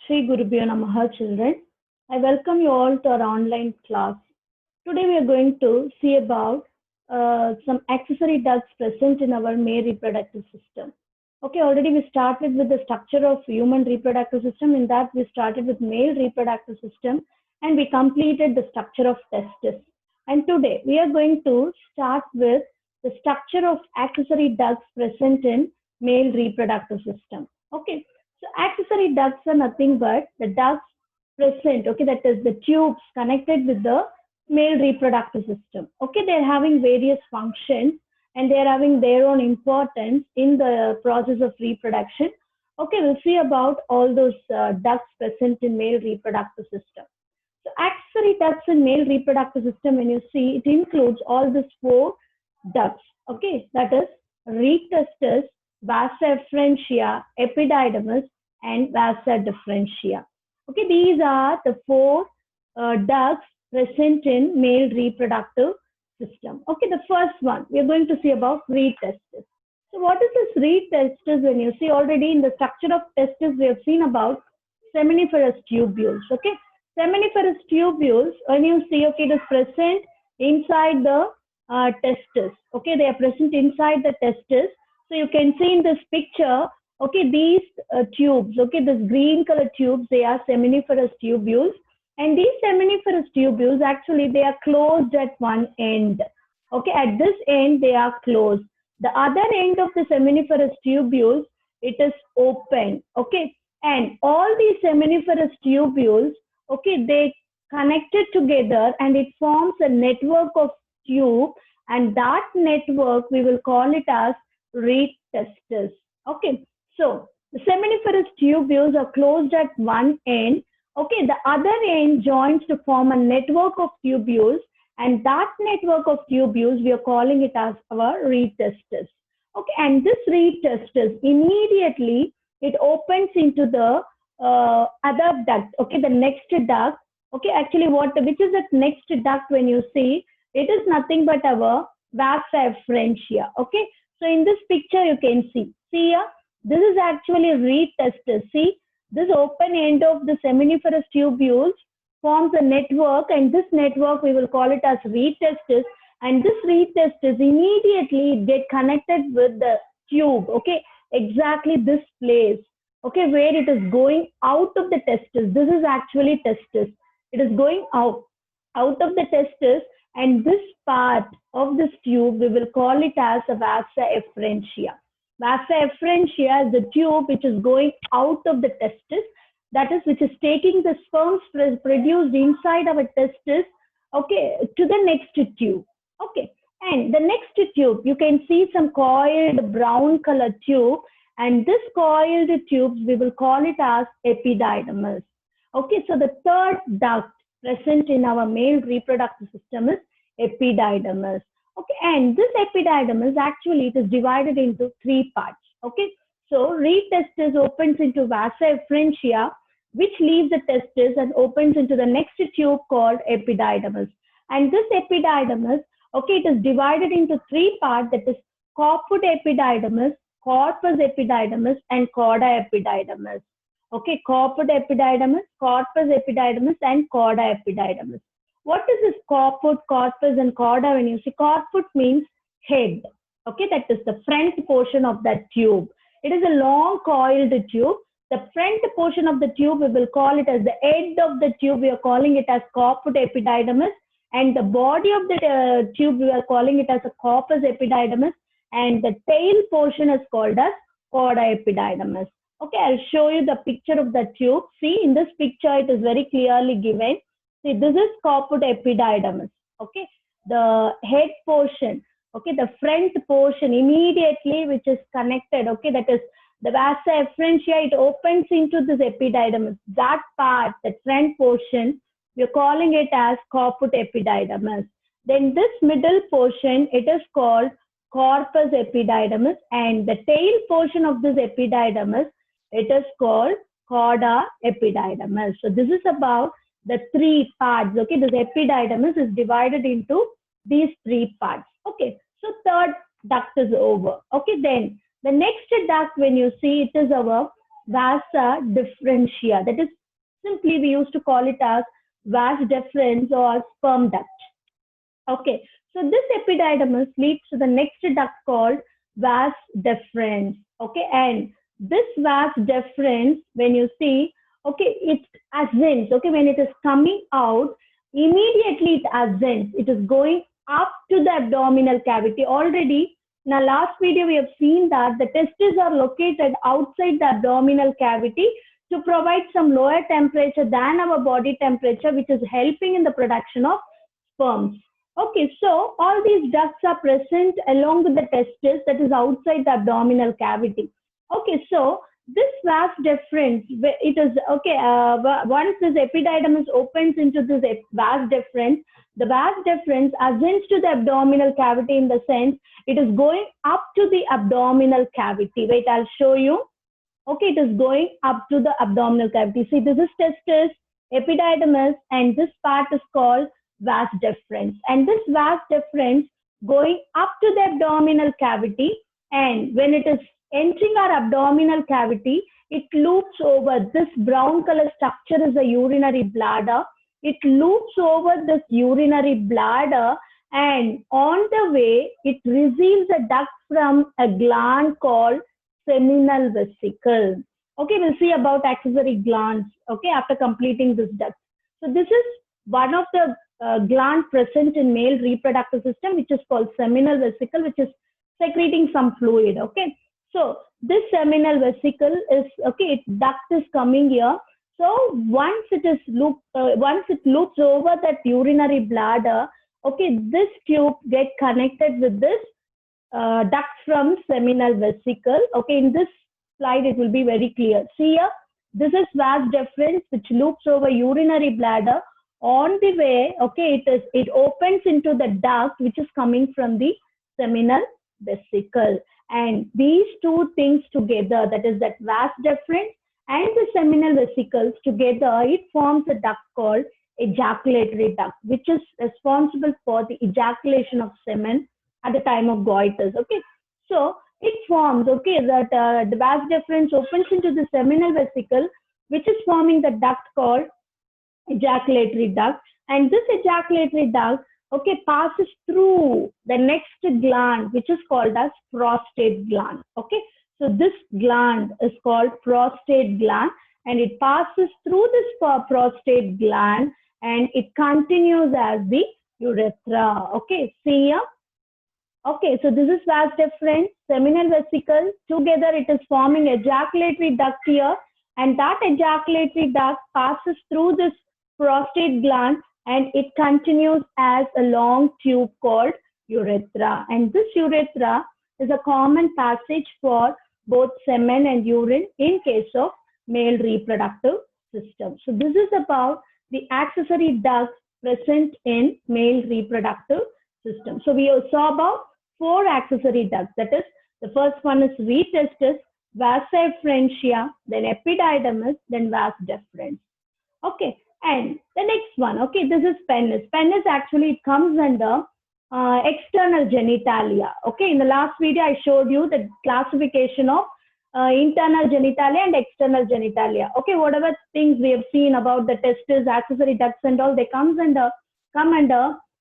Sri Gurubhyo Namaha children. I welcome you all to our online class. Today we are going to see about some accessory ducts present in our male reproductive system. Okay, already we started with the structure of human reproductive system. In that we started with male reproductive system and we completed the structure of testis. And today we are going to start with the structure of accessory ducts present in male reproductive system. Okay, so accessory ducts are nothing but the ducts present, okay, that is the tubes connected with the male reproductive system. Okay, they're having various functions and they're having their own importance in the process of reproduction. Okay, we'll see about all those ducts present in male reproductive system. So accessory ducts in male reproductive system, when you see, it includes all these four ducts. Okay, that is reed testis, vasa efferentia, epididymis, and vasa differentia. Okay, these are the four ducts present in male reproductive system. Okay, the first one we are going to see about reed testis. So what is this reed testis? When you see, already in the structure of testis we have seen about seminiferous tubules. Okay, seminiferous tubules, when you see, okay, it is present inside the testis. Okay, they are present inside the testis. So you can see in this picture, okay, these tubes, okay, this green color tubes, they are seminiferous tubules. And these seminiferous tubules, actually, they are closed at one end. Okay, at this end, they are closed. The other end of the seminiferous tubules, it is open. Okay, and all these seminiferous tubules, okay, they connected together and it forms a network of tube, and that network we will call it as reed testis. Okay, so the seminiferous tubules are closed at one end. Okay, the other end joins to form a network of tubules, and that network of tubules we are calling it as our reed testis. Okay, and this reed testis immediately it opens into the other duct. Okay, the next duct. Okay, actually, which is that next duct? When you see, it is nothing but our vasa efferentia. Okay, so in this picture you can see here, this is actually reed testis. See, this open end of the seminiferous tubules forms a network, and this network we will call it as reed testis, and this reed testis immediately get connected with the tube. Okay, exactly this place, okay, where it is going out of the testis. This is actually testis. It is going out of the testis, and this part of this tube we will call it as a vasa efferentia. Vasa efferentia is the tube which is going out of the testis, that is, which is taking the sperms produced inside our testis, okay, to the next tube. Okay, and the next tube, you can see some coiled brown color tube, and this coiled tubes we will call it as epididymis. Okay, so the third duct present in our male reproductive system is epididymis. Okay, and this epididymis, actually it is divided into three parts. Okay, so reed testis opens into vasa efferentia, which leaves the testis and opens into the next tube called epididymis. And this epididymis, okay, it is divided into three parts, that is caput epididymis, corpus epididymis, and cauda epididymis. Okay, caput epididymis, corpus epididymis, and cauda epididymis. What is this caput, corpus, and cauda? When you see, caput means head. Okay, that is the front portion of that tube. It is a long coiled tube. The front portion of the tube we will call it as the end of the tube. We are calling it as caput epididymis, and the body of the tube we are calling it as a corpus epididymis, and the tail portion is called as cauda epididymis. Okay, I'll show you the picture of the tube. See, in this picture it is very clearly given. See, this is caput epididymis. Okay, the head portion, okay, the front portion immediately which is connected, okay, that is the vasa efferentia, it opens into this epididymis. That part, the front portion, we are calling it as caput epididymis. Then this middle portion, it is called corpus epididymis, and the tail portion of this epididymis, it is called cauda epididymis. So this is about the three parts. Okay, this epididymis is divided into these three parts. Okay, so third duct is over. Okay, then the next duct, when you see, it is our vasa deferentia. That is, simply we used to call it as vas deferens or sperm duct. Okay, so this epididymis leads to the next duct called vas deferens. Okay, and this vas deferens, when you see, okay, it ascends. Okay, when it is coming out, immediately it ascends. It is going up to the abdominal cavity. Already in our last video, we have seen that the testes are located outside the abdominal cavity to provide some lower temperature than our body temperature, which is helping in the production of sperms. Okay, so all these ducts are present along with the testes, that is outside the abdominal cavity. Okay, so this vas deferens, it is, okay, once this epididymis opens into this vas deferens, the vas deferens ascends to the abdominal cavity in the sense it is going up to the abdominal cavity. Wait, I'll show you. Okay, it is going up to the abdominal cavity. See, this is testis, epididymis, and this part is called vas deferens. And this vas deferens going up to the abdominal cavity, and when it is entering our abdominal cavity, it loops over. This brown color structure is a urinary bladder. It loops over this urinary bladder, and on the way, it receives a duct from a gland called seminal vesicle. Okay, we'll see about accessory glands, okay, after completing this duct. So this is one of the gland present in male reproductive system, which is called seminal vesicle, which is secreting some fluid. Okay, so this seminal vesicle is, okay, its duct is coming here. So once it loops over that urinary bladder, okay, this tube get connected with this duct from seminal vesicle. Okay, in this slide it will be very clear. See here, this is vas deferens, which loops over urinary bladder. On the way, okay, it opens into the duct which is coming from the seminal vesicle. And these two things together, that is that vas deferens and the seminal vesicles together, it forms a duct called ejaculatory duct, which is responsible for the ejaculation of semen at the time of coitus. Okay, so it forms, okay, that the vas deferens opens into the seminal vesicle, which is forming the duct called ejaculatory duct, and this ejaculatory duct, okay, passes through the next gland, which is called as prostate gland. Okay, so this gland is called prostate gland, and it passes through this prostate gland, and it continues as the urethra. Okay, see here. Okay, so this is vas deferens, seminal vesicle. Together, it is forming ejaculatory duct here, and that ejaculatory duct passes through this prostate gland, and it continues as a long tube called urethra. And this urethra is a common passage for both semen and urine in case of male reproductive system. So this is about the accessory ducts present in male reproductive system. So we saw about 4 accessory ducts. That is, the first one is retestis, vasa efferentia, then epididymis, then vas deferens. Okay, and the next one, okay, this is penis. Penis actually it comes under external genitalia. Okay, in the last video I showed you the classification of internal genitalia and external genitalia. Okay, whatever things we have seen about the testes, accessory ducts and all, they come under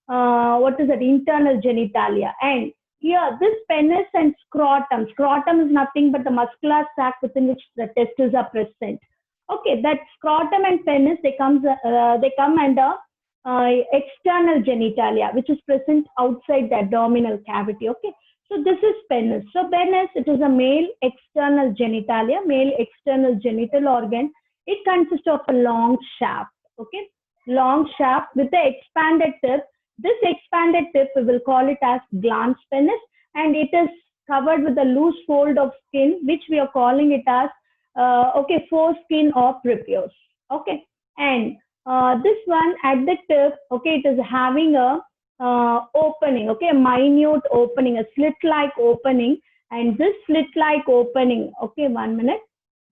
what is it, internal genitalia. And here this penis and scrotum. Scrotum is nothing but the muscular sac within which the testes are present. Okay, that scrotum and penis, they come under external genitalia, which is present outside the abdominal cavity. Okay, so this is penis. So penis, it is a male external genitalia, male external genital organ. It consists of a long shaft. Okay, long shaft with the expanded tip. This expanded tip, we will call it as glans penis, and it is covered with a loose fold of skin, which we are calling it as foreskin or prepuce. Okay, and this one at the tip, okay, it is having a opening, okay, a minute opening, a slit-like opening, and this slit-like opening, okay, 1 minute.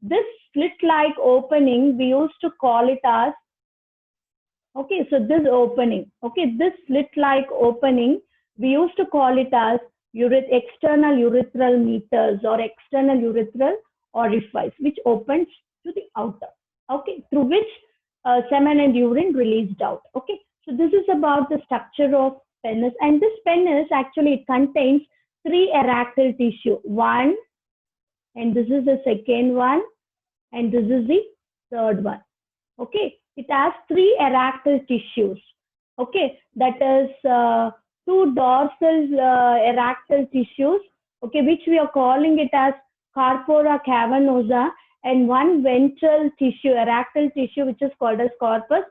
This slit-like opening, we used to call it as, okay, so this opening, okay, this slit-like opening, we used to call it as external urethral meters or external urethral orifice, which opens to the outer, okay, through which semen and urine released out. Okay, so this is about the structure of penis, and this penis actually it contains three erectile tissue. One, and this is the second one, and this is the third one. Okay, it has three erectile tissues. Okay, that is two dorsal erectile tissues. Okay, which we are calling it as corpora cavernosa, and one ventral tissue, erectile tissue, which is called as corpus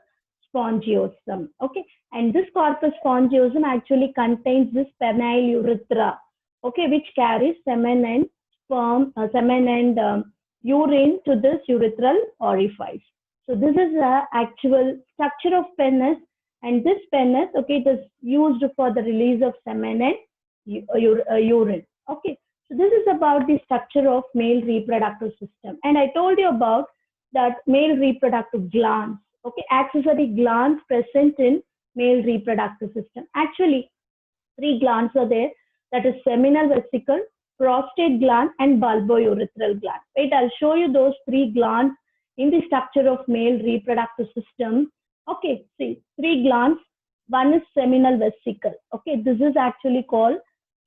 spongiosum. Okay, and this corpus spongiosum actually contains this penile urethra. Okay, which carries semen and sperm, semen and urine to this urethral orifice. So this is the actual structure of penis, and this penis, okay, it is used for the release of semen and urine. Okay, so this is about the structure of male reproductive system, and I told you about that male reproductive glands. Okay, accessory glands present in male reproductive system. Actually, three glands are there. That is seminal vesicle, prostate gland, and bulbourethral gland. Wait, I'll show you those three glands in the structure of male reproductive system. Okay, see, three glands. One is seminal vesicle. Okay, this is actually called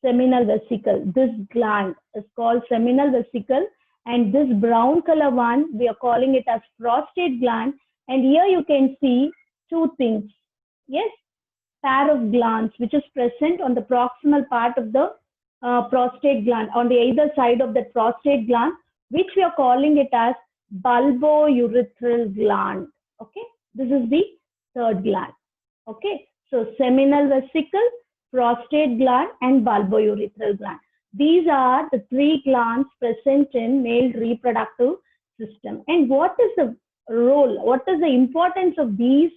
seminal vesicle. This gland is called seminal vesicle, and this brown color one, we are calling it as prostate gland. And here you can see two things. Yes, pair of glands which is present on the proximal part of the prostate gland, on the either side of the prostate gland, which we are calling it as bulbourethral gland. Okay, this is the third gland. Okay, so seminal vesicle, prostate gland, and bulbourethral gland. These are the three glands present in male reproductive system. And what is the role, what is the importance of these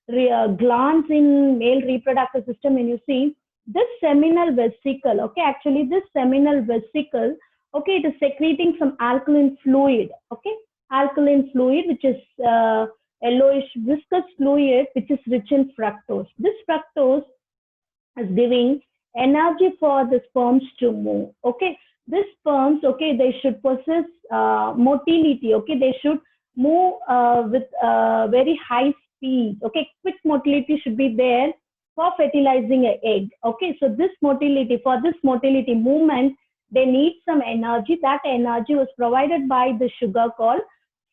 glands in male reproductive system? When you see this seminal vesicle, okay, actually this seminal vesicle, okay, it is secreting some alkaline fluid. Okay, alkaline fluid, which is yellowish viscous fluid, which is rich in fructose. This fructose is giving energy for the sperms to move. Okay, these sperms, okay, they should possess motility. Okay, they should move with very high speed. Okay, quick motility should be there for fertilizing an egg. Okay, so this motility, for this motility movement, they need some energy. That energy was provided by the sugar called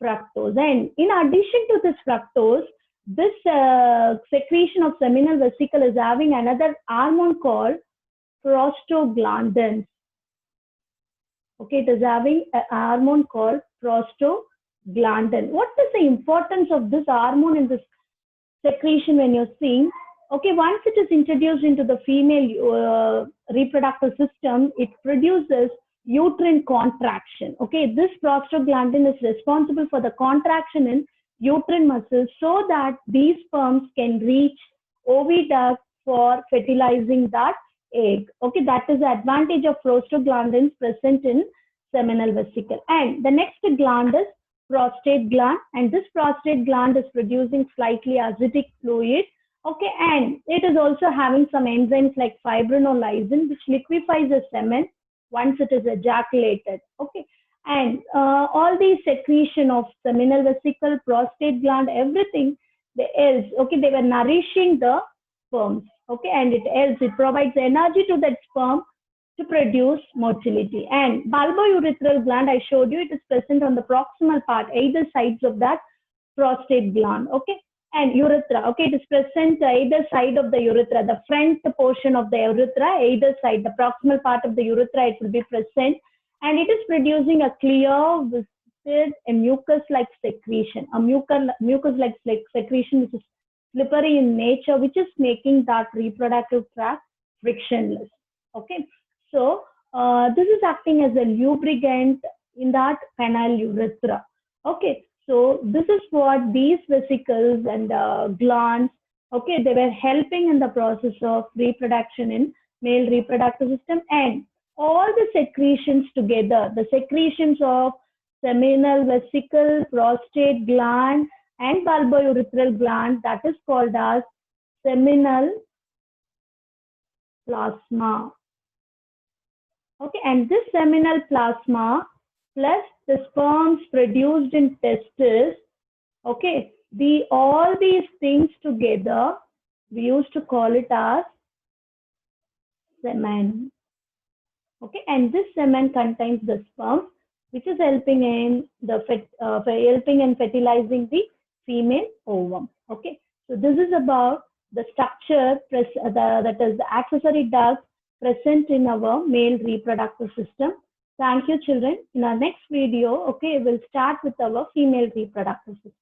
fructose. And in addition to this fructose, this secretion of seminal vesicle is having another hormone called prostaglandins. Okay, it is having a hormone called prostaglandin. What is the importance of this hormone in this secretion when you're seeing? Okay, once it is introduced into the female reproductive system, it produces uterine contraction. Okay, this prostaglandin is responsible for the contraction in uterine muscles so that these sperms can reach oviduct for fertilizing that egg. Okay, that is the advantage of prostaglandins present in seminal vesicle. And the next gland is prostate gland, and this prostate gland is producing slightly acidic fluid. Okay, and it is also having some enzymes like fibrinolysin, which liquefies the semen once it is ejaculated. Okay, and all these secretion of seminal vesicle, prostate gland, everything else, okay, they were nourishing the sperms. Okay, and it provides energy to that sperm to produce motility. And bulbourethral gland, I showed you, it is present on the proximal part, either sides of that prostate gland. Okay, and urethra, okay, it is present either side of the urethra, the front portion of the urethra, either side, the proximal part of the urethra, it will be present, and it is producing a clear, viscid, and mucus-like secretion, a mucus-like secretion which is slippery in nature, which is making that reproductive tract frictionless. Okay, so this is acting as a lubricant in that penile urethra. Okay, so this is what these vesicles and glands, okay, they were helping in the process of reproduction in male reproductive system. And all the secretions together, the secretions of seminal vesicle, prostate gland, and bulbourethral gland, that is called as seminal plasma. Okay, and this seminal plasma plus the sperms produced in testes, okay, all these things together, we used to call it as semen. Okay, and this semen contains the sperm, which is helping in helping and fertilizing the female ovum. Okay, so this is about the structure that is the accessory duct present in our male reproductive system. Thank you, children. In our next video, okay, we'll start with our female reproductive system.